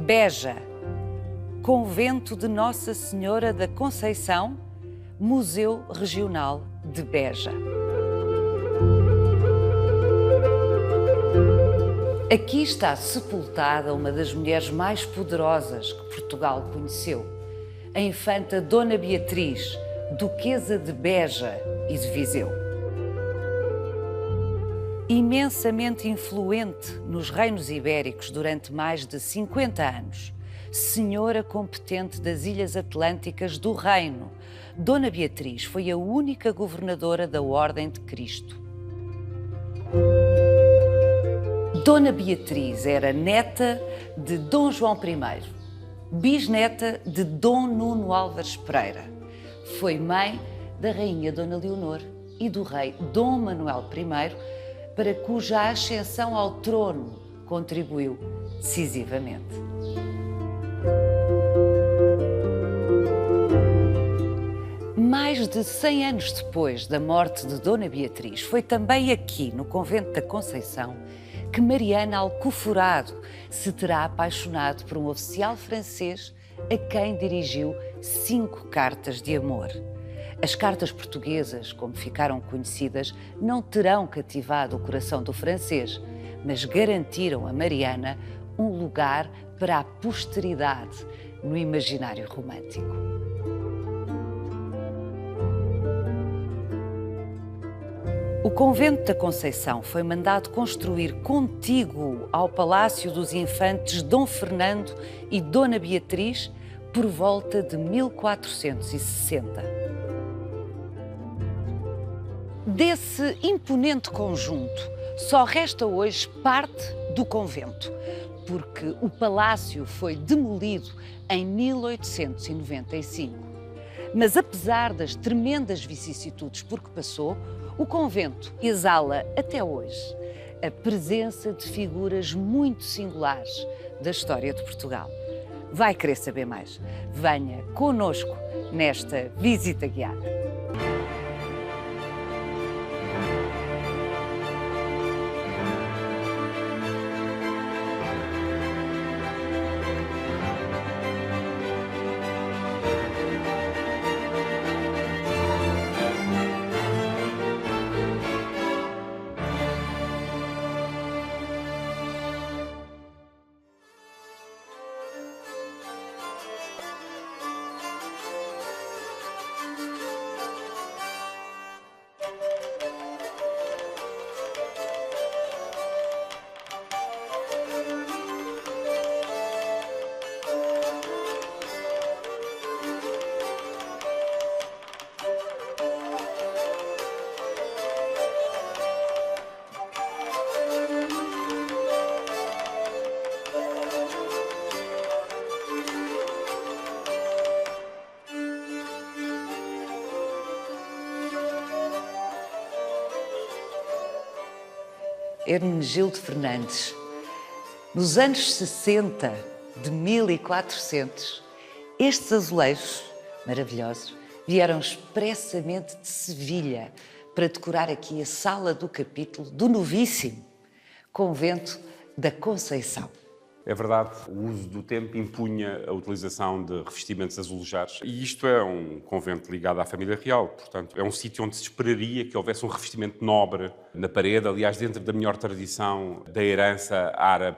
Beja, Convento de Nossa Senhora da Conceição, Museu Regional de Beja. Aqui está sepultada uma das mulheres mais poderosas que Portugal conheceu, a infanta Dona Beatriz, Duquesa de Beja e de Viseu. Imensamente influente nos reinos ibéricos durante mais de 50 anos, senhora competente das Ilhas Atlânticas do Reino, Dona Beatriz foi a única governadora da Ordem de Cristo. Dona Beatriz era neta de Dom João I, bisneta de Dom Nuno Álvares Pereira. Foi mãe da Rainha Dona Leonor e do rei Dom Manuel I, para cuja ascensão ao trono contribuiu decisivamente. Mais de 100 anos depois da morte de Dona Beatriz, foi também aqui, no Convento da Conceição, que Mariana Alcoforado se terá apaixonado por um oficial francês a quem dirigiu 5 cartas de amor. As cartas portuguesas, como ficaram conhecidas, não terão cativado o coração do francês, mas garantiram a Mariana um lugar para a posteridade no imaginário romântico. O Convento da Conceição foi mandado construir contíguo ao Palácio dos Infantes Dom Fernando e Dona Beatriz por volta de 1460. Desse imponente conjunto, só resta hoje parte do convento, porque o palácio foi demolido em 1895. Mas apesar das tremendas vicissitudes por que passou, o convento exala até hoje a presença de figuras muito singulares da história de Portugal. Vai querer saber mais? Venha connosco nesta visita guiada. Hermenegildo Fernandes, nos anos 60 de 1400, estes azulejos maravilhosos vieram expressamente de Sevilha para decorar aqui a sala do capítulo do novíssimo Convento da Conceição. É verdade, o uso do tempo impunha a utilização de revestimentos azulejados. E isto é um convento ligado à família real, portanto, é um sítio onde se esperaria que houvesse um revestimento nobre na parede, aliás, dentro da melhor tradição da herança árabe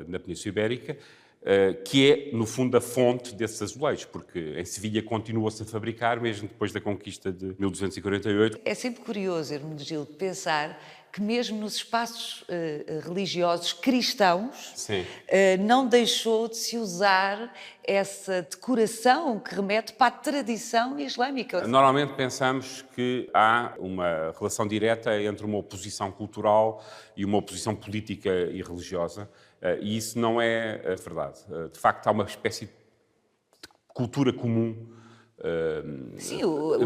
na Península Ibérica, que é, no fundo, a fonte desses azulejos, porque em Sevilha continuou-se a fabricar, mesmo depois da conquista de 1248. É sempre curioso, Hermenegildo, pensar que mesmo nos espaços religiosos cristãos não deixou de se usar essa decoração que remete para a tradição islâmica. Normalmente pensamos que há uma relação direta entre uma oposição cultural e uma oposição política e religiosa, e isso não é verdade. De facto, há uma espécie de cultura comum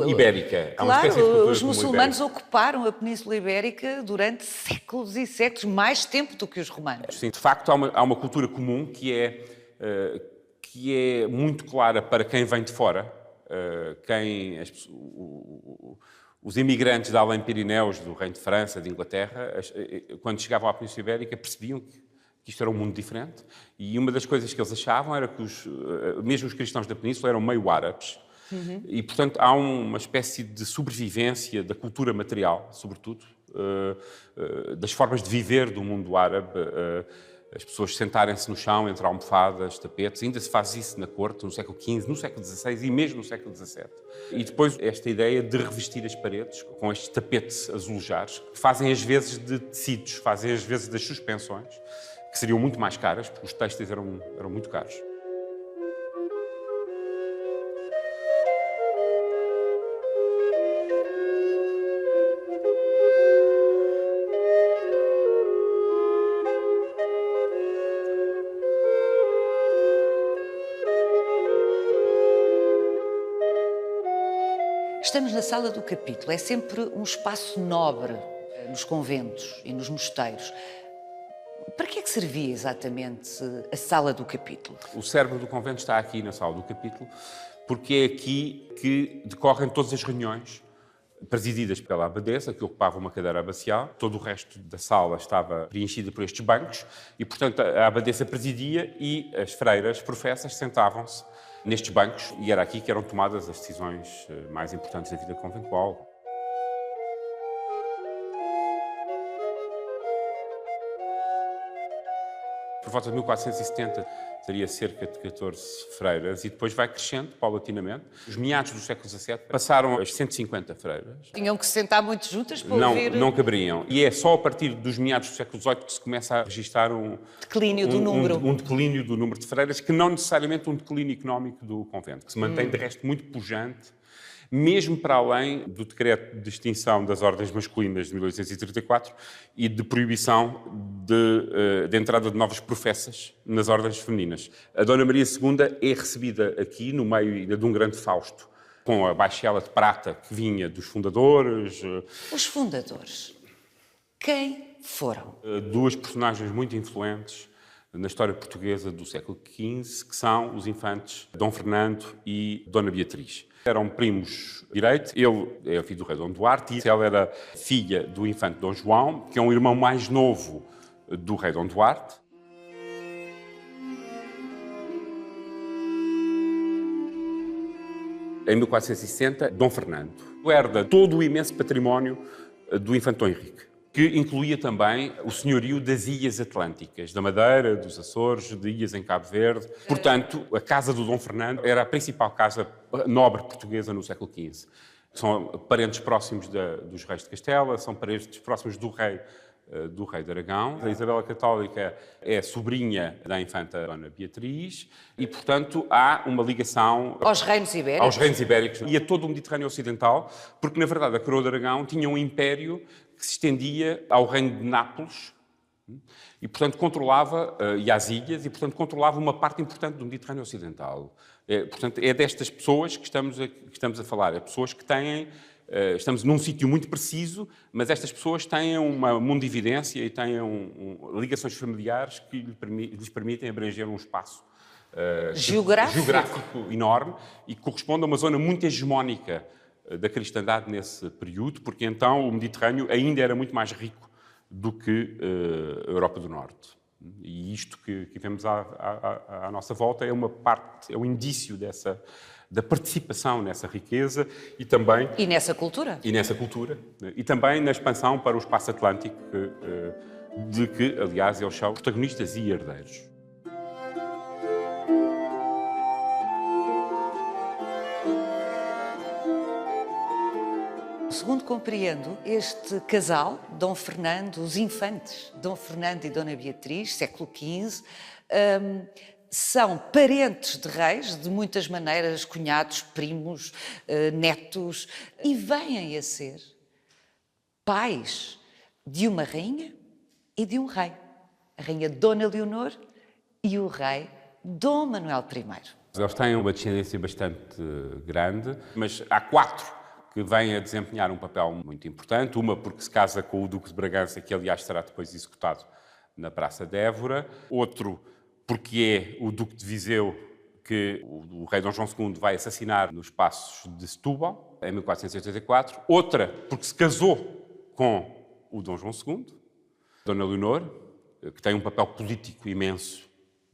ibérica. Claro, os muçulmanos ocuparam a Península Ibérica durante séculos e séculos, mais tempo do que os romanos. Sim, de facto há uma cultura comum que é muito clara para quem vem de fora, os imigrantes de além Pirineus, do Reino de França, de Inglaterra, quando chegavam à Península Ibérica, percebiam que isto era um mundo diferente, e uma das coisas que eles achavam era que mesmo os cristãos da Península eram meio árabes, e, portanto, há uma espécie de sobrevivência da cultura material, sobretudo, das formas de viver do mundo árabe, as pessoas sentarem-se no chão entre almofadas, tapetes, ainda se faz isso na corte, no século XV, no século XVI e mesmo no século XVII. E depois esta ideia de revestir as paredes com estes tapetes azulejares, que fazem às vezes de tecidos, fazem às vezes das suspensões, que seriam muito mais caras, porque os têxteis eram muito caros. Estamos na sala do capítulo. É sempre um espaço nobre nos conventos e nos mosteiros. Para que é que servia exatamente a sala do capítulo? O cérebro do convento está aqui na sala do capítulo, porque é aqui que decorrem todas as reuniões presididas pela abadesa, que ocupava uma cadeira abacial. Todo o resto da sala estava preenchida por estes bancos e, portanto, a abadesa presidia e as freiras, professas, sentavam-se nestes bancos, e era aqui que eram tomadas as decisões mais importantes da vida conventual. Por volta de 1470, teria cerca de 14 freiras e depois vai crescendo paulatinamente. Os meados do século XVII passaram as 150 freiras. Tinham que se sentar muito juntas para ouvir... Não caberiam. E é só a partir dos meados do século XVIII que se começa a registrar um declínio do número. Um declínio do número de freiras, que não necessariamente um declínio económico do convento, que se mantém de resto muito pujante, mesmo para além do decreto de extinção das ordens masculinas de 1834 e de proibição de entrada de novas professas nas ordens femininas. A Dona Maria II é recebida aqui, no meio de um grande fausto, com a baixela de prata que vinha dos fundadores. Os fundadores, quem foram? Duas personagens muito influentes na história portuguesa do século XV, que são os infantes Dom Fernando e Dona Beatriz. Eram primos direitos. Ele é filho do rei Dom Duarte e ela era filha do infante Dom João, que é um irmão mais novo do rei Dom Duarte. Em 1460, Dom Fernando herda todo o imenso património do infante Dom Henrique, que incluía também o senhorio das Ilhas Atlânticas, da Madeira, dos Açores, de ilhas em Cabo Verde. Portanto, a casa do Dom Fernando era a principal casa nobre portuguesa no século XV. São parentes próximos dos reis de Castela, são parentes próximos do rei de Aragão. A Isabela Católica é sobrinha da infanta Dona Beatriz e, portanto, há uma ligação aos reinos ibéricos. Aos reinos ibéricos e a todo o Mediterrâneo Ocidental, porque, na verdade, a coroa de Aragão tinha um império que se estendia ao reino de Nápoles e, portanto, controlava, e às ilhas, e, portanto, controlava uma parte importante do Mediterrâneo Ocidental. Portanto, é destas pessoas que estamos a falar. É pessoas que têm... Estamos num sítio muito preciso, mas estas pessoas têm uma mundividência e têm ligações familiares que lhes permitem abranger um espaço geográfico enorme e que corresponde a uma zona muito hegemónica da cristandade nesse período, porque então o Mediterrâneo ainda era muito mais rico do que a Europa do Norte. E isto que vemos à nossa volta é uma parte, é um indício da participação nessa riqueza e também... E nessa cultura. E também na expansão para o espaço atlântico, de que, aliás, eles são protagonistas e herdeiros. Segundo compreendo, este casal, Dom Fernando, os infantes, Dom Fernando e Dona Beatriz, século XV, são parentes de reis, de muitas maneiras, cunhados, primos, netos, e vêm a ser pais de uma rainha e de um rei. A rainha Dona Leonor e o rei Dom Manuel I. Eles têm uma descendência bastante grande, mas há 4 que vêm a desempenhar um papel muito importante. Uma porque se casa com o Duque de Bragança, que aliás será depois executado na Praça de Évora. Outro porque é o Duque de Viseu, que o rei Dom João II vai assassinar nos Passos de Setúbal, em 1484. Outra porque se casou com o Dom João II, Dona Leonor, que tem um papel político imenso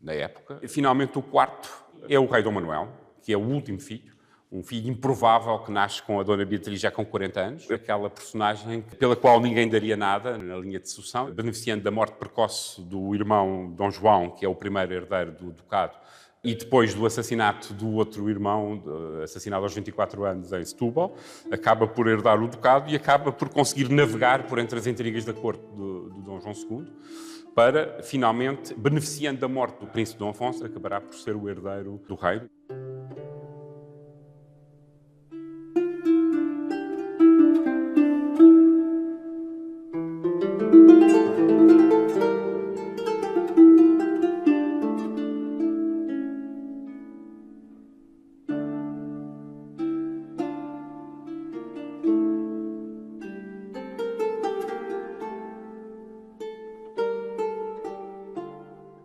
na época. E, finalmente, o quarto é o rei Dom Manuel, que é o último filho, um filho improvável que nasce com a Dona Beatriz já com 40 anos, aquela personagem pela qual ninguém daria nada na linha de sucessão, beneficiando da morte precoce do irmão Dom João, que é o primeiro herdeiro do ducado, e depois do assassinato do outro irmão, assassinado aos 24 anos em Setúbal, acaba por herdar o ducado e acaba por conseguir navegar por entre as intrigas da corte do Dom João II, para, finalmente, beneficiando da morte do príncipe Dom Afonso, acabará por ser o herdeiro do reino.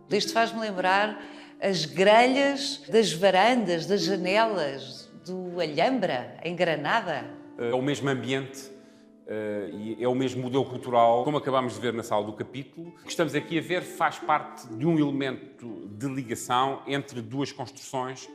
Isto faz-me lembrar as grelhas das varandas, das janelas do Alhambra, em Granada. É o mesmo ambiente e é o mesmo modelo cultural, como acabámos de ver na sala do capítulo. O que estamos aqui a ver faz parte de um elemento de ligação entre duas construções,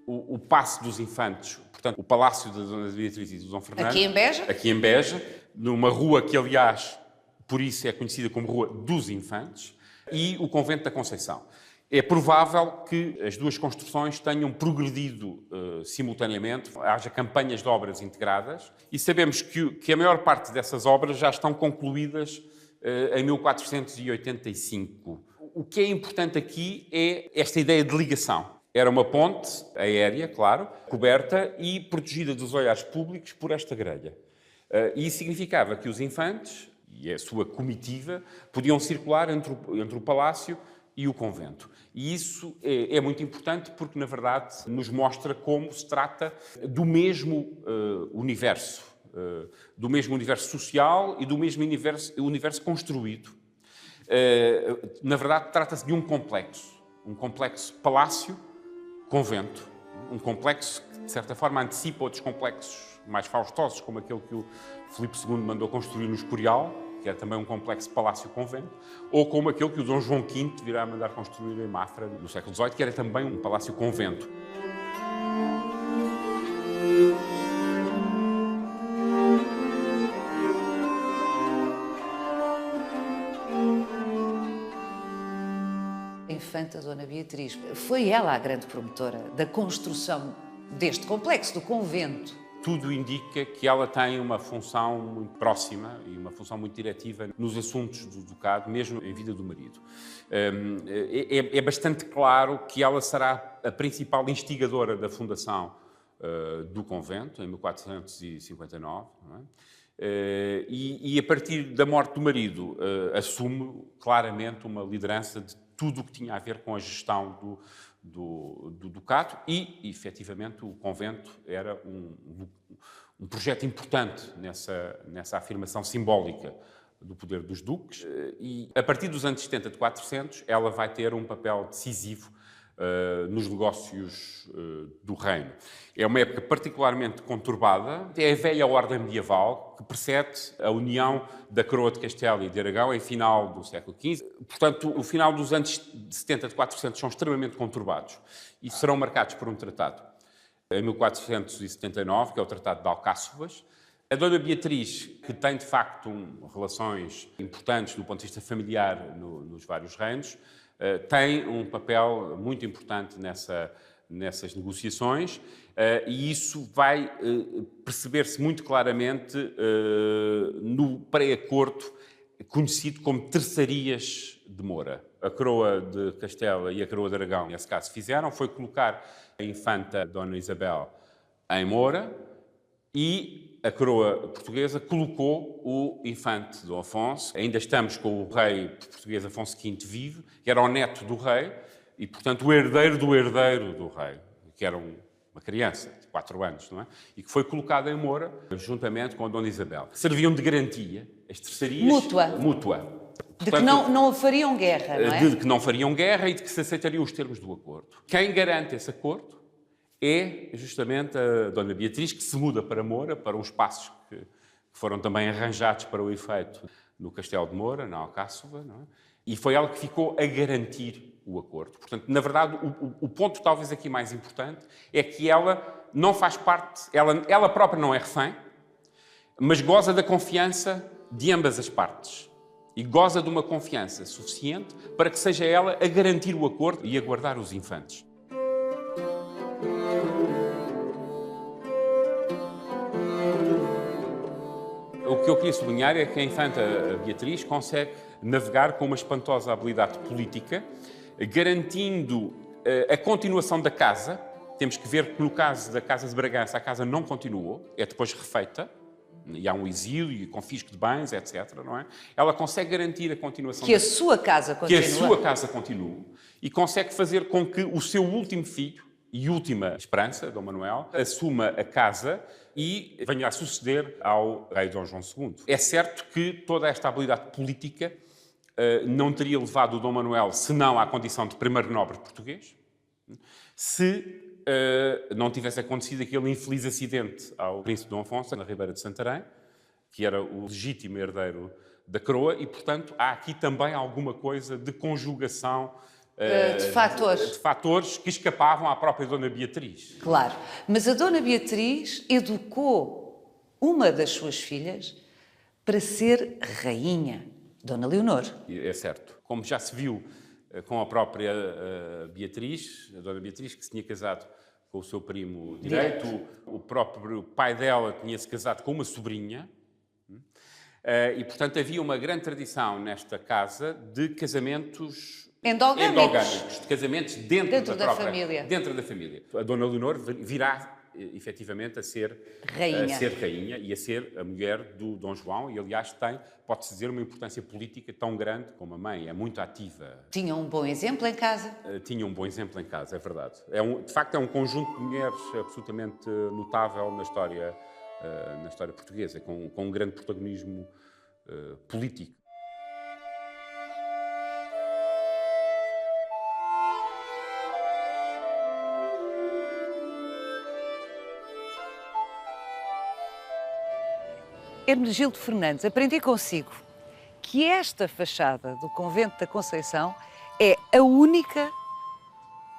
o Paço dos Infantes, portanto, o Palácio da Dona Beatriz e do Dom Fernando. Aqui em Beja? Aqui em Beja, numa rua que, aliás, por isso é conhecida como Rua dos Infantes, e o Convento da Conceição. É provável que as duas construções tenham progredido simultaneamente, haja campanhas de obras integradas, e sabemos que a maior parte dessas obras já estão concluídas em 1485. O que é importante aqui é esta ideia de ligação. Era uma ponte aérea, claro, coberta e protegida dos olhares públicos por esta grelha. E isso significava que os infantes e a sua comitiva podiam circular entre o palácio e o convento. E isso é muito importante porque, na verdade, nos mostra como se trata do mesmo universo, do mesmo universo social e do mesmo universo construído. Na verdade, trata-se de um complexo palácio-convento, um complexo que, de certa forma, antecipa outros complexos mais faustosos, como aquele que o Filipe II mandou construir no Escorial, que era também um complexo palácio-convento, ou como aquele que o Dom João V virá a mandar construir em Mafra, no século XVIII, que era também um palácio-convento. A infanta Dona Beatriz, foi ela a grande promotora da construção deste complexo, do convento. Tudo indica que ela tem uma função muito próxima e uma função muito diretiva nos assuntos do ducado, mesmo em vida do marido. É bastante claro que ela será a principal instigadora da fundação do convento, em 1459, não é? E a partir da morte do marido assume claramente uma liderança de tudo o que tinha a ver com a gestão do ducado e, efetivamente, o convento era um projeto importante nessa afirmação simbólica do poder dos duques. E, a partir dos anos 70 de 400, ela vai ter um papel decisivo nos negócios do reino. É uma época particularmente conturbada. É a velha ordem medieval que precede a união da coroa de Castela e de Aragão em final do século XV. Portanto, o final dos anos 70 de 400 são extremamente conturbados e serão marcados por um tratado. Em 1479, que é o Tratado de Alcáçovas, a Dona Beatriz, que tem de facto relações importantes do ponto de vista familiar nos vários reinos, tem um papel muito importante nessas negociações e isso vai perceber-se muito claramente no pré-acordo conhecido como Terçarias de Moura. A coroa de Castela e a coroa de Aragão, nesse caso, fizeram foi colocar a infanta Dona Isabel em Moura e a coroa portuguesa colocou o infante Dom Afonso. Ainda estamos com o rei português Afonso V vivo, que era o neto do rei e, portanto, o herdeiro do rei, que era uma criança de 4 anos, não é? E que foi colocado em Moura, juntamente com a Dona Isabel. Serviam de garantia, as terçarias... Mútua. Portanto, de que não fariam guerra, não é? De que não fariam guerra e de que se aceitariam os termos do acordo. Quem garante esse acordo é justamente a Dona Beatriz, que se muda para Moura, para uns espaços que foram também arranjados para o efeito no Castelo de Moura, na Alcáçova, não é? E foi ela que ficou a garantir o acordo. Portanto, na verdade, o ponto talvez aqui mais importante é que ela não faz parte, ela própria não é refém, mas goza da confiança de ambas as partes. E goza de uma confiança suficiente para que seja ela a garantir o acordo e a guardar os infantes. O que eu queria sublinhar é que a infanta Beatriz consegue navegar com uma espantosa habilidade política, garantindo a continuação da casa. Temos que ver que no caso da Casa de Bragança a casa não continuou, é depois refeita, e há um exílio e confisco de bens, etc. Não é? Ela consegue garantir a continuação... Que a sua casa continue. Que a sua casa continue. E consegue fazer com que o seu último filho e última esperança, Dom Manuel, assuma a casa e venha a suceder ao rei Dom João II. É certo que toda esta habilidade política não teria levado o Dom Manuel senão à condição de primeiro nobre português, se não tivesse acontecido aquele infeliz acidente ao príncipe Dom Afonso, na Ribeira de Santarém, que era o legítimo herdeiro da coroa, e, portanto, há aqui também alguma coisa de conjugação de fatores que escapavam à própria Dona Beatriz. Claro, mas a Dona Beatriz educou uma das suas filhas para ser rainha, Dona Leonor. É certo. Como já se viu com a própria Beatriz, a Dona Beatriz, que se tinha casado com o seu primo direito. O próprio pai dela tinha-se casado com uma sobrinha. E, portanto, havia uma grande tradição nesta casa de casamentos endogâmicos, de casamentos dentro da família. Dentro da família. A Dona Leonor virá efetivamente a ser rainha e a ser a mulher do Dom João, e aliás pode-se dizer, uma importância política tão grande como a mãe, é muito ativa. Tinha um bom exemplo em casa? Tinha um bom exemplo em casa, é verdade. De facto é um conjunto de mulheres absolutamente notável na história portuguesa, com um grande protagonismo político. Hermenegildo Fernandes, aprendi consigo que esta fachada do Convento da Conceição é a única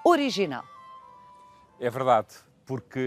original. É verdade,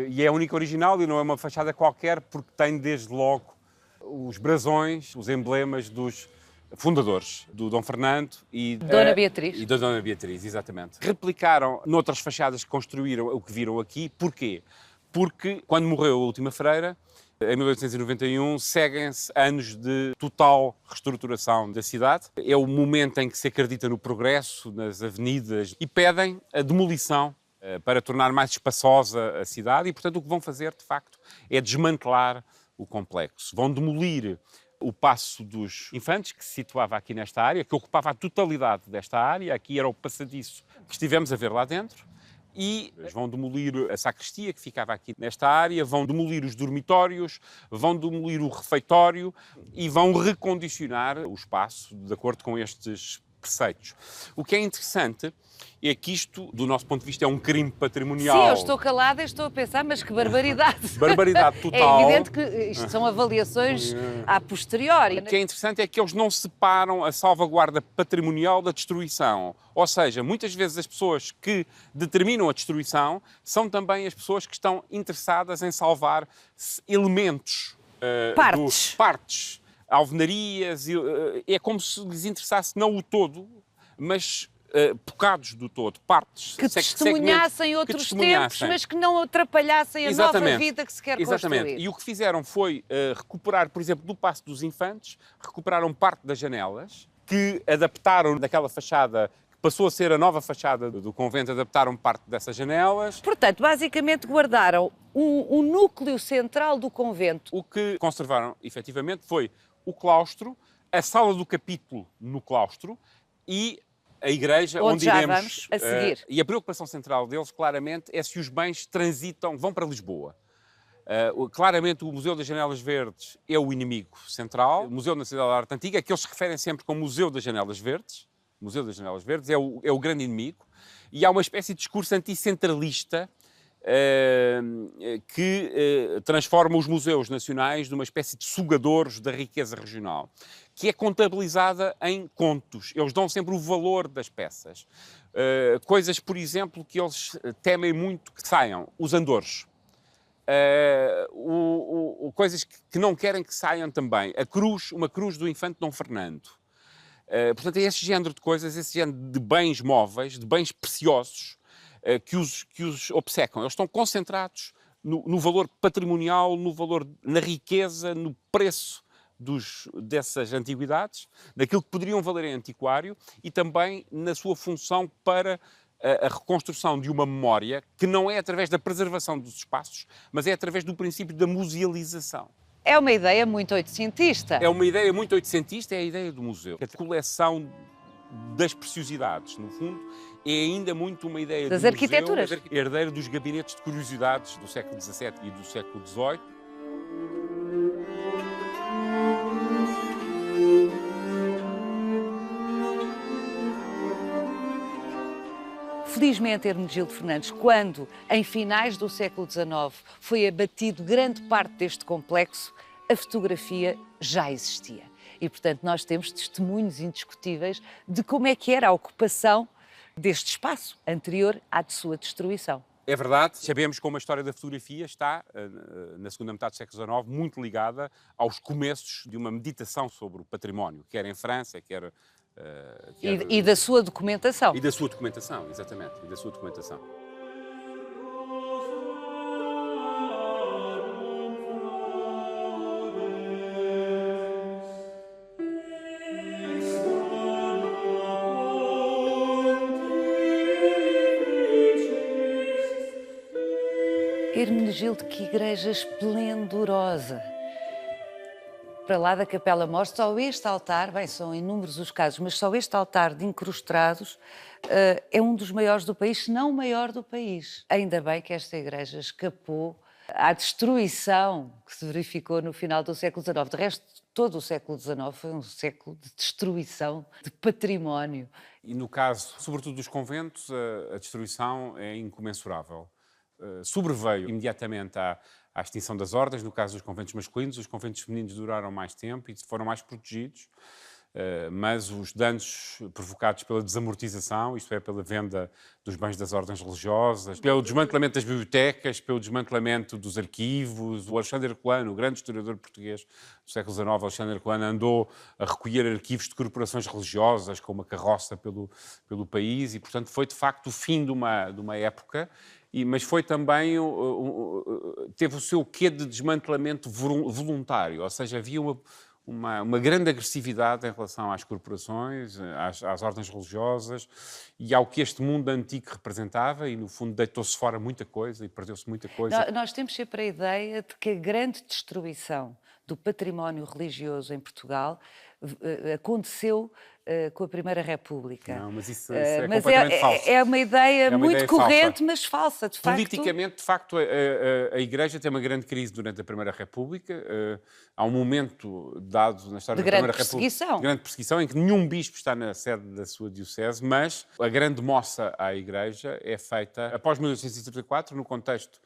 e é a única original e não é uma fachada qualquer, porque tem desde logo os brasões, os emblemas dos fundadores, do Dom Fernando e Dona Beatriz. E da Dona Beatriz, exatamente. Replicaram noutras fachadas que construíram o que viram aqui. Porquê? Porque quando morreu a última freira, em 1891, seguem-se anos de total reestruturação da cidade. É o momento em que se acredita no progresso nas avenidas e pedem a demolição para tornar mais espaçosa a cidade e, portanto, o que vão fazer, de facto, é desmantelar o complexo. Vão demolir o Paço dos Infantes, que se situava aqui nesta área, que ocupava a totalidade desta área. Aqui era o passadiço que estivemos a ver lá dentro. E vão demolir a sacristia, que ficava aqui nesta área, vão demolir os dormitórios, vão demolir o refeitório e vão recondicionar o espaço de acordo com estes preceitos. O que é interessante é que isto, do nosso ponto de vista, é um crime patrimonial. Sim, eu estou calada e estou a pensar, mas que barbaridade. Barbaridade total. É evidente que isto são avaliações a posteriori. O que é interessante é que eles não separam a salvaguarda patrimonial da destruição. Ou seja, muitas vezes as pessoas que determinam a destruição são também as pessoas que estão interessadas em salvar elementos. Partes. Alvenarias. É como se lhes interessasse não o todo, mas bocados do todo, partes. Que testemunhassem outros tempos, mas que não atrapalhassem a nova vida que se quer construir. E o que fizeram foi recuperar, por exemplo, do Paço dos Infantes, recuperaram parte das janelas, que adaptaram daquela fachada, que passou a ser a nova fachada do convento, adaptaram parte dessas janelas. Portanto, basicamente guardaram um núcleo central do convento. O que conservaram, efetivamente, foi o claustro, a sala do capítulo no claustro e a igreja onde já iremos vamos a seguir. E a preocupação central deles, claramente, é se os bens vão para Lisboa. Claramente o Museu das Janelas Verdes é o inimigo central. O Museu Nacional da Arte Antiga, que eles se referem sempre como Museu das Janelas Verdes. O Museu das Janelas Verdes é o grande inimigo. E há uma espécie de discurso anticentralista que transforma os museus nacionais numa espécie de sugadores da riqueza regional, que é contabilizada em contos. Eles dão sempre o valor das peças. Coisas, por exemplo, que eles temem muito que saiam. Os andores. Coisas que não querem que saiam também. Uma cruz do infante Dom Fernando. Portanto, é esse género de coisas, esse género de bens móveis, de bens preciosos, que os obcecam. Eles estão concentrados no valor patrimonial, no valor, na riqueza, no preço dessas antiguidades, naquilo que poderiam valer em antiquário e também na sua função para a reconstrução de uma memória que não é através da preservação dos espaços, mas é através do princípio da musealização. É uma ideia muito oitocentista. É uma ideia muito oitocentista, é a ideia do museu. A coleção das preciosidades, no fundo, é ainda muito uma ideia das do arquiteturas. Museu, herdeira dos gabinetes de curiosidades do século XVII e do século XVIII. Felizmente, Hermenegildo Fernandes, quando, em finais do século XIX, foi abatido grande parte deste complexo, a fotografia já existia. E, portanto, nós temos testemunhos indiscutíveis de como é que era a ocupação deste espaço anterior à de sua destruição. É verdade, sabemos como a história da fotografia está, na segunda metade do século XIX, muito ligada aos começos de uma meditação sobre o património, quer em França, quer... E da sua documentação. E da sua documentação, exatamente, e da sua documentação. Hermenegildo, que igreja esplendorosa! Para lá da Capela Mor, só este altar, bem, são inúmeros os casos, mas só este altar de incrustados é um dos maiores do país, se não o maior do país. Ainda bem que esta igreja escapou à destruição que se verificou no final do século XIX. De resto, todo o século XIX foi um século de destruição de património. E no caso, sobretudo dos conventos, a destruição é incomensurável. Sobreveio imediatamente à extinção das ordens, no caso dos conventos masculinos. Os conventos femininos duraram mais tempo e foram mais protegidos, mas os danos provocados pela desamortização, isto é, pela venda dos bens das ordens religiosas, pelo desmantelamento das bibliotecas, pelo desmantelamento dos arquivos. O Alexandre Herculano, o grande historiador português do século XIX, Alexandre Herculano, andou a recolher arquivos de corporações religiosas com uma carroça pelo país e, portanto, foi de facto o fim de uma época. Mas foi também, teve o seu quê de desmantelamento voluntário, ou seja, havia uma grande agressividade em relação às corporações, às ordens religiosas e ao que este mundo antigo representava e, no fundo, deitou-se fora muita coisa e perdeu-se muita coisa. Nós temos sempre a ideia de que a grande destruição do património religioso em Portugal aconteceu com a Primeira República. Não, mas isso é completamente falso. É uma ideia muito ideia corrente, falsa. Mas falsa, de facto. Politicamente, de facto, a Igreja tem uma grande crise durante a Primeira República. Há um momento dado na história da Primeira República de grande perseguição, em que nenhum bispo está na sede da sua diocese, mas a grande moça à Igreja é feita após 1834, no contexto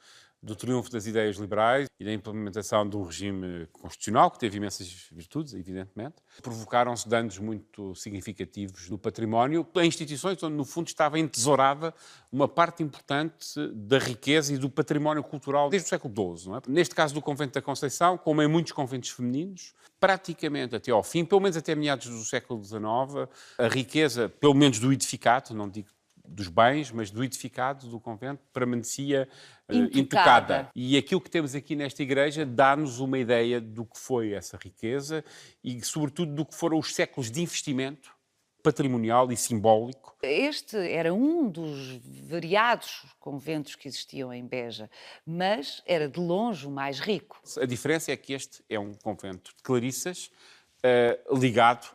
do triunfo das ideias liberais e da implementação de um regime constitucional, que teve imensas virtudes, evidentemente. Provocaram-se danos muito significativos no património, em instituições onde, no fundo, estava entesourada uma parte importante da riqueza e do património cultural desde o século XII. Não é? Neste caso do Convento da Conceição, como em muitos conventos femininos, praticamente até ao fim, pelo menos até meados do século XIX, a riqueza, pelo menos do edificado, não digo dos bens, mas do edificado do convento, permanecia intocada. E aquilo que temos aqui nesta igreja dá-nos uma ideia do que foi essa riqueza e, sobretudo, do que foram os séculos de investimento patrimonial e simbólico. Este era um dos variados conventos que existiam em Beja, mas era de longe o mais rico. A diferença é que este é um convento de clarissas ligado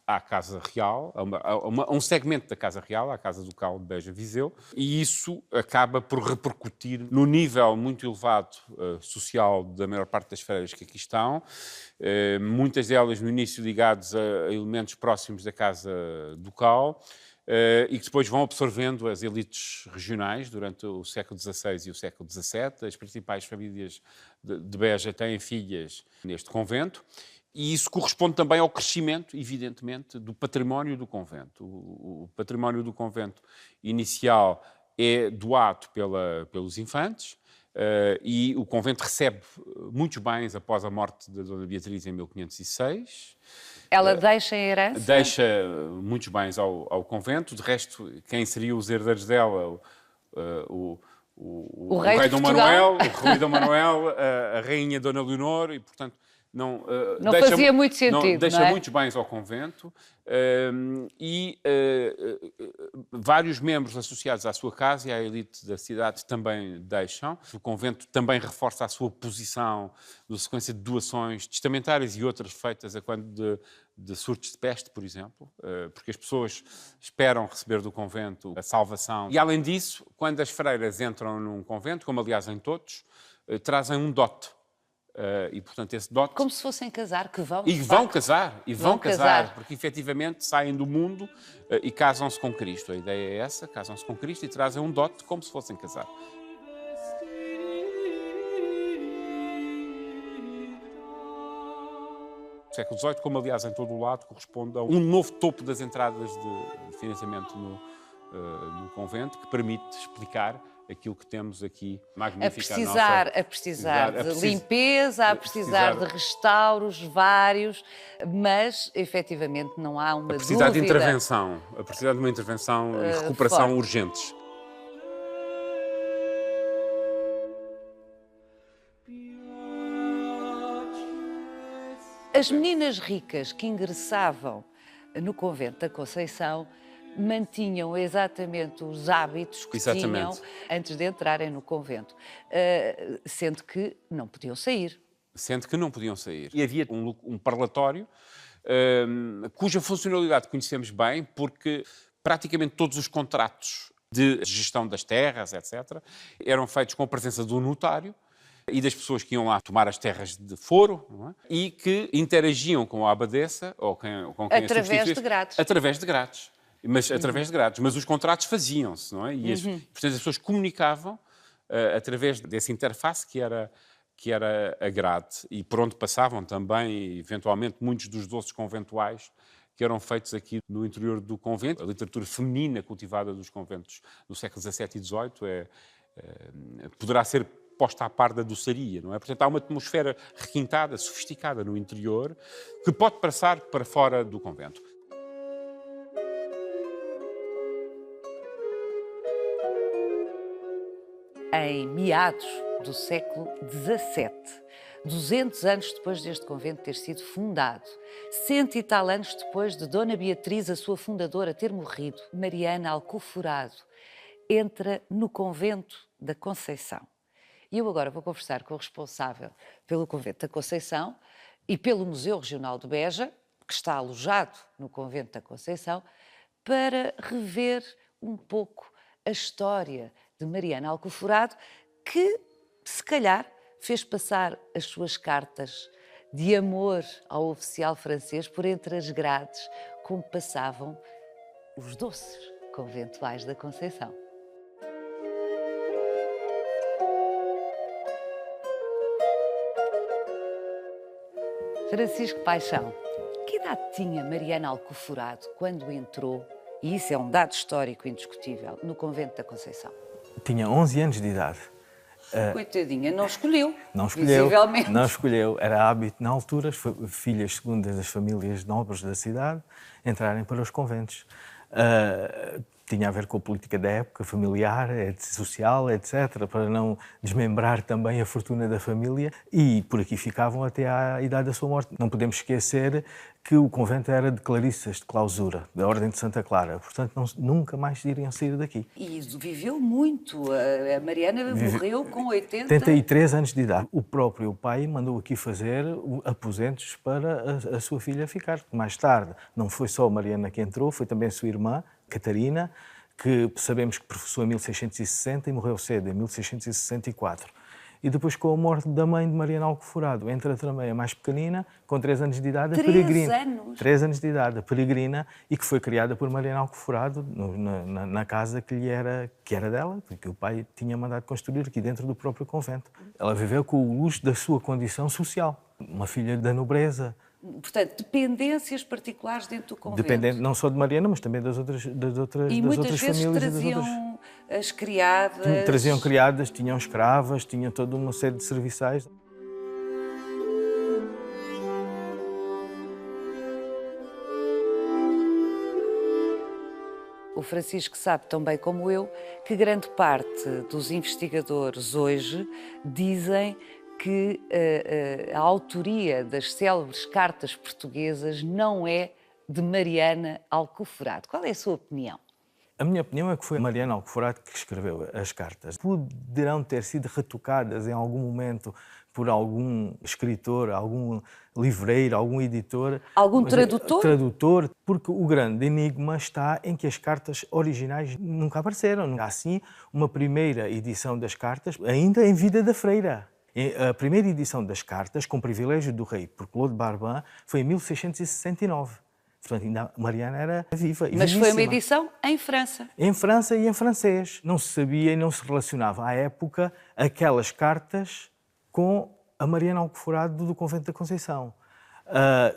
à Casa Real, a um segmento da Casa Real, à Casa Ducal de Beja Viseu, e isso acaba por repercutir no nível muito elevado social da maior parte das freiras que aqui estão, muitas delas no início ligadas a elementos próximos da Casa Ducal, e que depois vão absorvendo as elites regionais durante o século XVI e o século XVII. As principais famílias de Beja têm filhas neste convento. E isso corresponde também ao crescimento, evidentemente, do património do convento. O património do convento inicial é doado pelos infantes e o convento recebe muitos bens após a morte da Dona Beatriz em 1506. Ela deixa em herança? Deixa muitos bens ao convento. De resto, quem seriam os herdeiros dela? O rei Dom Manuel, o rei Dom Manuel, a rainha Dona Leonor, e, portanto, não fazia muito sentido, deixa não é? muitos bens ao convento vários membros associados à sua casa e à elite da cidade também deixam. O convento também reforça a sua posição na sequência de doações testamentárias e outras feitas a quando de surtos de peste, por exemplo, porque as pessoas esperam receber do convento a salvação. E, além disso, quando as freiras entram num convento, como aliás em todos, trazem um dote. E, portanto, esse dote... Como se fossem casar, que vão... E vão casar, porque efetivamente saem do mundo e casam-se com Cristo. A ideia é essa, casam-se com Cristo e trazem um dote como se fossem casar. O século XVIII, como aliás em todo o lado, corresponde a um novo topo das entradas de financiamento no convento, que permite explicar aquilo que temos aqui, magnífica a precisar de limpeza, a precisar de restauros vários, mas efetivamente não há uma precisar dúvida. A precisar de uma intervenção e recuperação urgentes. As meninas ricas que ingressavam no convento da Conceição mantinham exatamente os hábitos que tinham antes de entrarem no convento, sendo que não podiam sair. E havia um parlatório cuja funcionalidade conhecemos bem, porque praticamente todos os contratos de gestão das terras, etc., eram feitos com a presença do notário e das pessoas que iam lá tomar as terras de foro, não é? E que interagiam com a abadesa ou com quem através de grades. Através de grades. Através de grades. Mas os contratos faziam-se, não é? E portanto, as pessoas comunicavam através dessa interface que era a grade e por onde passavam também, eventualmente, muitos dos doces conventuais que eram feitos aqui no interior do convento. A literatura feminina cultivada dos conventos do século XVII e XVIII poderá ser posta à par da doçaria, não é? Portanto, há uma atmosfera requintada, sofisticada no interior, que pode passar para fora do convento. Em meados do século XVII, 200 anos depois deste convento ter sido fundado, 100 e tal anos depois de Dona Beatriz, a sua fundadora, ter morrido, Mariana Alcoforado entra no convento da Conceição. E eu agora vou conversar com o responsável pelo convento da Conceição e pelo Museu Regional de Beja, que está alojado no convento da Conceição, para rever um pouco a história de Mariana Alcoforado, que, se calhar, fez passar as suas cartas de amor ao oficial francês por entre as grades, como passavam os doces conventuais da Conceição. Francisco Paixão, que idade tinha Mariana Alcoforado quando entrou, e isso é um dado histórico indiscutível, no convento da Conceição? Tinha 11 anos de idade. Coitadinha, não escolheu. Não escolheu, visivelmente. não escolheu. Era hábito na altura, filhas segundas das famílias nobres da cidade, entrarem para os conventos. Tinha a ver com a política da época, familiar, social, etc., para não desmembrar também a fortuna da família, e por aqui ficavam até à idade da sua morte. Não podemos esquecer que o convento era de clarissas de clausura, da Ordem de Santa Clara, portanto nunca mais iriam sair daqui. E viveu muito. A Mariana morreu com 83 anos de idade. O próprio pai mandou aqui fazer aposentos para a sua filha ficar. Mais tarde, não foi só a Mariana que entrou, foi também a sua irmã, Catarina, que sabemos que professou em 1660 e morreu cedo, em 1664. e depois com a morte da mãe de Mariana Alcoforado entra também a mais pequenina, com 3 anos de idade, a 3 peregrina. anos? 3 anos de idade, a peregrina, e que foi criada por Mariana Alcoforado na casa que era dela, porque o pai tinha mandado construir aqui dentro do próprio convento. Ela viveu com o luxo da sua condição social, uma filha da nobreza. Portanto, dependências particulares dentro do convento. Dependente não só de Mariana, mas também das outras E das muitas outras vezes famílias. traziam as criadas. Traziam criadas, tinham escravas, tinham toda uma série de serviçais. O Francisco sabe tão bem como eu que grande parte dos investigadores hoje dizem que a autoria das célebres cartas portuguesas não é de Mariana Alcoforado. Qual é a sua opinião? A minha opinião é que foi Mariana Alcoforado que escreveu as cartas. Poderão ter sido retocadas em algum momento por algum escritor, algum livreiro, algum editor. Algum tradutor? Tradutor, porque o grande enigma está em que as cartas originais nunca apareceram. Há, assim, uma primeira edição das cartas, ainda em vida da freira. A primeira edição das cartas, com privilégio do rei, por Claude Barbin, foi em 1669. Portanto, ainda Mariana era viva e Mas vivíssima. foi uma edição em França. Em França e em francês. Não se sabia e não se relacionava à época aquelas cartas com a Mariana Alcoforado do Convento da Conceição.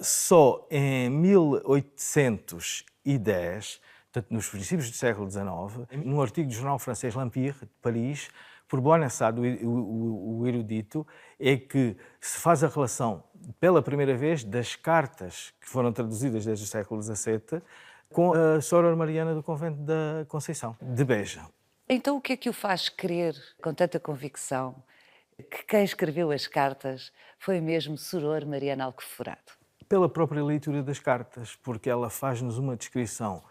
Só em 1810, portanto, nos princípios do século XIX, num artigo do jornal francês L'Empire, de Paris, por Bonassade, o erudito, é que se faz a relação, pela primeira vez, das cartas que foram traduzidas desde o século XVII com a Soror Mariana do Convento da Conceição, de Beja. Então o que é que o faz crer, com tanta convicção, que quem escreveu as cartas foi mesmo Soror Mariana Alcoforado? Pela própria leitura das cartas, porque ela faz-nos uma descrição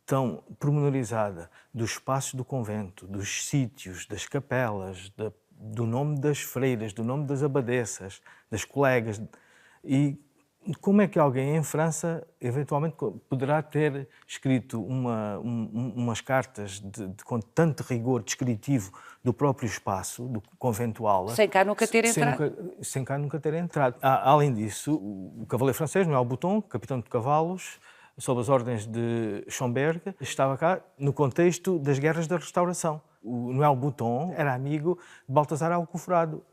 tão pormenorizada dos espaços do convento, dos sítios, das capelas, do nome das freiras, do nome das abadesas, das colegas. E como é que alguém em França, eventualmente, poderá ter escrito umas cartas com tanto rigor descritivo do próprio espaço, do conventual... Sem cá nunca ter entrado. Sem cá nunca ter entrado. Além disso, o cavaleiro francês, Noël Bouton, capitão de cavalos, sob as ordens de Schomberg, estava cá no contexto das guerras da Restauração. O Noël Bouton era amigo de Baltasar Alcoforado,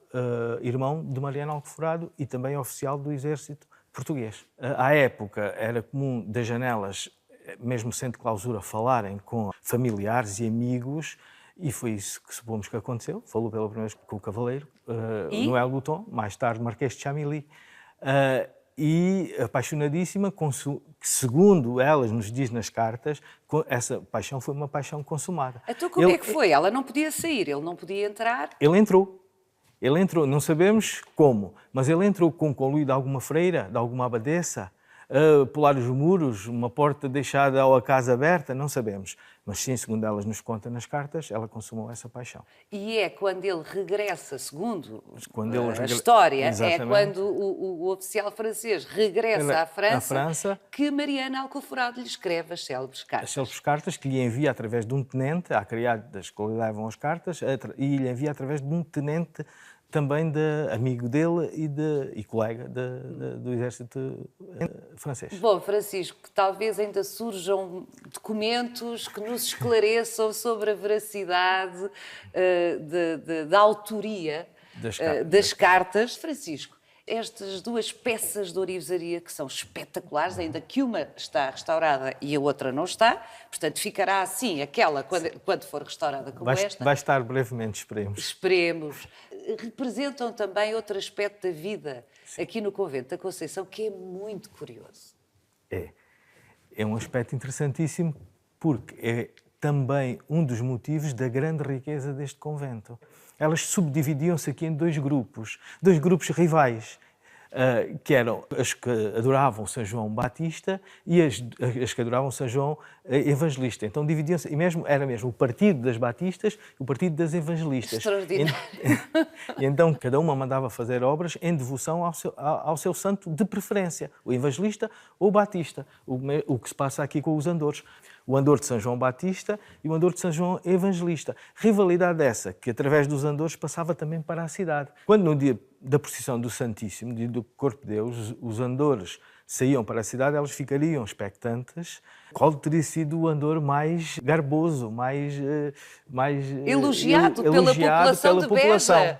irmão de Mariana Alcoforado e também oficial do exército português. À época era comum das janelas, mesmo sem clausura, falarem com familiares e amigos, e foi isso que supomos que aconteceu. Falou pela primeira vez com o cavaleiro, Noël Bouton, mais tarde Marquês de Chamilly, e apaixonadíssima, que segundo elas nos diz nas cartas, essa paixão foi uma paixão consumada. Então como é que foi? Ela não podia sair, ele não podia entrar? Ele entrou, não sabemos como, mas ele entrou com o conluio de alguma freira, de alguma abadesa, a pular os muros, uma porta deixada ou a casa aberta, não sabemos. Mas sim, segundo elas nos conta nas cartas, ela consumou essa paixão. E é quando ele regressa, segundo a história, exatamente. É quando o oficial francês regressa à França, que Mariana Alcoforado lhe escreve as célebres cartas. As célebres cartas que lhe envia através de um tenente, há criadas que lhe levam as cartas, e lhe envia através de um tenente também amigo dele e colega do exército francês. Bom, Francisco, talvez ainda surjam documentos que nos esclareçam sobre a veracidade da autoria das cartas. Francisco, estas duas peças de ourivesaria que são espetaculares, ainda que uma está restaurada e a outra não está, portanto ficará assim aquela quando for restaurada como esta. Vai estar brevemente, esperemos. Esperemos. Representam também outro aspecto da vida aqui no Convento da Conceição que é muito curioso. É um aspecto interessantíssimo porque é também um dos motivos da grande riqueza deste convento. Elas subdividiam-se aqui em dois grupos rivais. que eram as que adoravam São João Batista e as que adoravam São João Evangelista. Então dividiam-se, e era mesmo o partido das Batistas e o partido das Evangelistas. Extraordinário. E então cada uma mandava fazer obras em devoção ao seu santo de preferência, o Evangelista ou o Batista, o que se passa aqui com os andores. O andor de São João Batista e o andor de São João Evangelista. Rivalidade essa, que através dos andores passava também para a cidade. Quando no dia da procissão do Santíssimo, dia do Corpo de Deus, os andores saíam para a cidade, elas ficariam expectantes qual teria sido o andor mais garboso, mais elogiado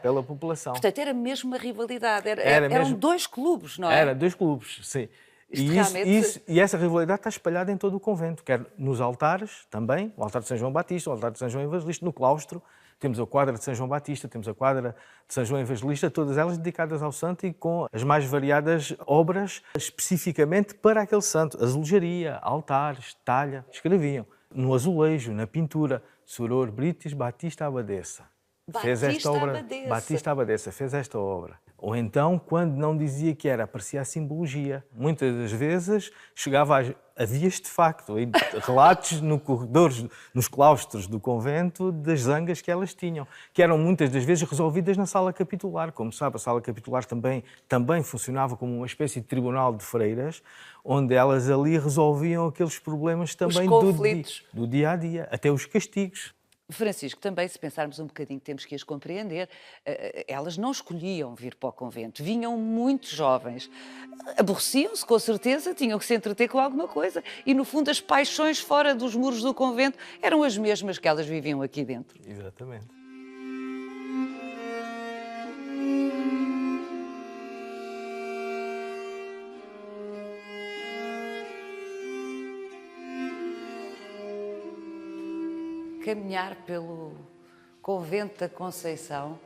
pela população. Portanto, era mesmo uma rivalidade. Eram dois clubes, não é? Era dois clubes, sim. E essa rivalidade está espalhada em todo o convento, quer nos altares também, o altar de São João Batista, o altar de São João Evangelista, no claustro, temos a quadra de São João Batista, temos a quadra de São João Evangelista, todas elas dedicadas ao santo e com as mais variadas obras especificamente para aquele santo. Azulejaria, altares, talha, escreviam. No azulejo, na pintura, Soror Britis Batista Abadesa. Batista Abadesa fez esta obra. Ou então, quando não dizia que era, aparecia a simbologia. Muitas das vezes havia de facto relatos no corredores, nos claustros do convento das zangas que elas tinham, que eram muitas das vezes resolvidas na sala capitular. Como sabe, a sala capitular também funcionava como uma espécie de tribunal de freiras, onde elas ali resolviam aqueles problemas também do dia a dia, até os castigos. Francisco, também, se pensarmos um bocadinho, temos que as compreender, elas não escolhiam vir para o convento, vinham muito jovens, aborreciam-se, com certeza, tinham que se entreter com alguma coisa e, no fundo, as paixões fora dos muros do convento eram as mesmas que elas viviam aqui dentro. Exatamente. Caminhar pelo convento da Conceição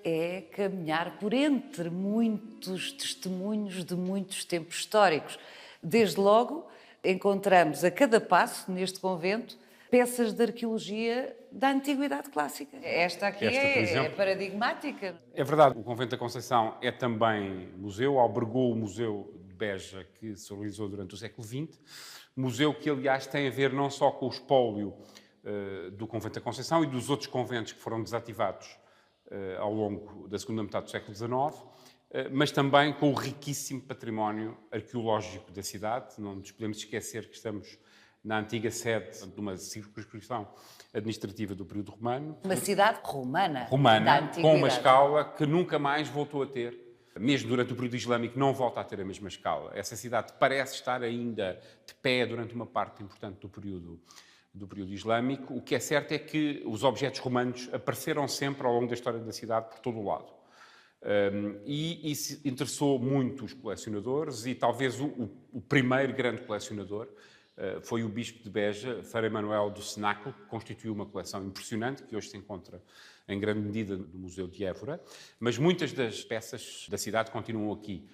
é caminhar por entre muitos testemunhos de muitos tempos históricos. Desde logo, encontramos a cada passo neste convento peças de arqueologia da Antiguidade Clássica. Esta aqui é paradigmática. É verdade, o convento da Conceição é também museu, albergou o Museu de Beja, que se realizou durante o século XX, museu que, aliás, tem a ver não só com o espólio do convento da Conceição e dos outros conventos que foram desativados ao longo da segunda metade do século XIX, mas também com o riquíssimo património arqueológico da cidade. Não nos podemos esquecer que estamos na antiga sede de uma circunscrição administrativa do período romano. Uma cidade romana da antiguidade. Com uma escala que nunca mais voltou a ter. Mesmo durante o período islâmico não volta a ter a mesma escala. Essa cidade parece estar ainda de pé durante uma parte importante do período islâmico. O que é certo é que os objetos romanos apareceram sempre ao longo da história da cidade por todo o lado. E isso interessou muito os colecionadores e talvez o primeiro grande colecionador foi o bispo de Beja, Frei Manuel do Cenáculo, que constituiu uma coleção impressionante que hoje se encontra em grande medida no Museu de Évora, mas muitas das peças da cidade continuam aqui.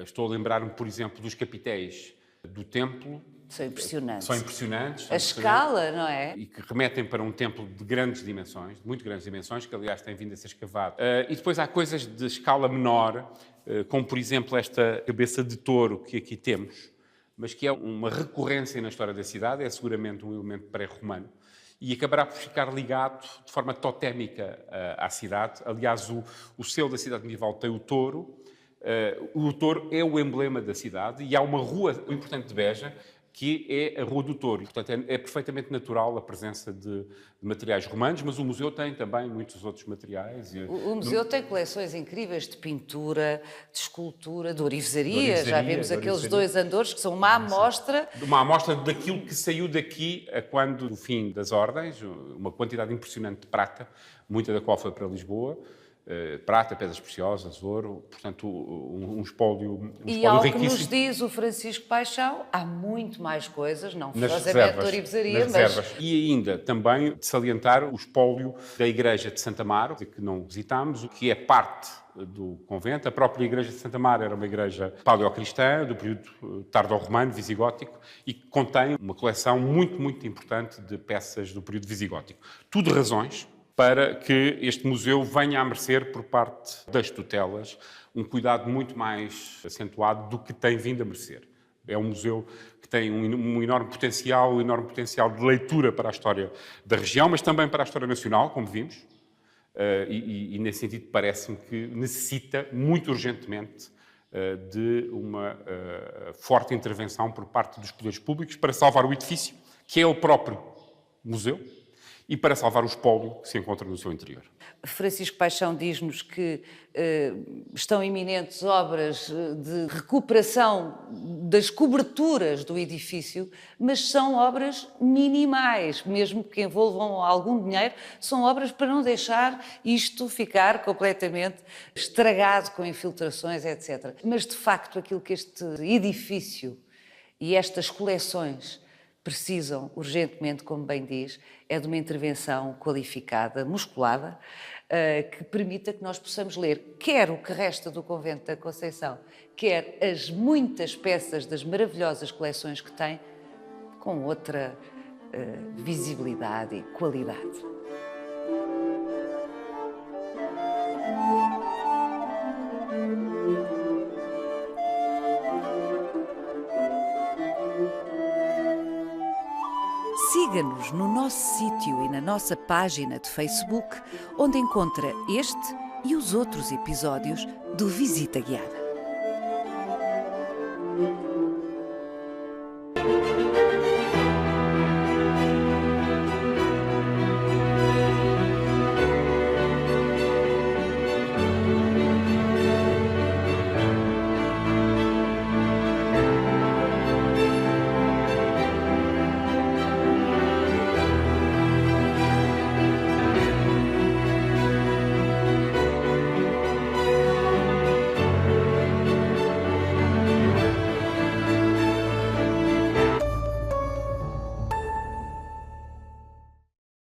Estou a lembrar-me, por exemplo, dos capitéis do templo. São impressionantes. A escala, não é? E que remetem para um templo de grandes dimensões, de muito grandes dimensões, que aliás tem vindo a ser escavado. E depois há coisas de escala menor, como por exemplo esta cabeça de touro que aqui temos, mas que é uma recorrência na história da cidade, é seguramente um elemento pré-romano, e acabará por ficar ligado de forma totémica à cidade. Aliás, o selo da cidade medieval tem o touro. O touro é o emblema da cidade e há uma rua importante de Beja que é a Rua do Touro. Portanto, é perfeitamente natural a presença de materiais romanos, mas o museu tem também muitos outros materiais. O museu tem coleções incríveis de pintura, de escultura, de orivesaria. Já vimos aqueles dois andores que são uma amostra. Uma amostra daquilo que saiu daqui a quando do fim das ordens, uma quantidade impressionante de prata, muita da qual foi para Lisboa. Prata, pedras preciosas, ouro, portanto, um espólio riquíssimo. E ao que nos diz o Francisco Paixão, há muito mais coisas, não forçosamente de orivesaria, mas... E ainda, também, de salientar o espólio da Igreja de Santa Mar, que não visitámos, o que é parte do convento. A própria Igreja de Santa Mar era uma igreja paleocristã, do período tardo-romano, visigótico, e que contém uma coleção muito, muito importante de peças do período visigótico. Tudo razões para que este museu venha a merecer, por parte das tutelas, um cuidado muito mais acentuado do que tem vindo a merecer. É um museu que tem um enorme potencial de leitura para a história da região, mas também para a história nacional, como vimos, e nesse sentido parece-me que necessita muito urgentemente de uma forte intervenção por parte dos poderes públicos para salvar o edifício, que é o próprio museu, e para salvar o espólio que se encontra no seu interior. Francisco Paixão diz-nos que estão iminentes obras de recuperação das coberturas do edifício, mas são obras minimais, mesmo que envolvam algum dinheiro, são obras para não deixar isto ficar completamente estragado com infiltrações, etc. Mas, de facto, aquilo que este edifício e estas coleções precisam urgentemente, como bem diz, é de uma intervenção qualificada, musculada, que permita que nós possamos ler quer o que resta do Convento da Conceição, quer as muitas peças das maravilhosas coleções que tem, com outra visibilidade e qualidade. Siga-nos no nosso sítio e na nossa página de Facebook, onde encontra este e os outros episódios do Visita Guiada.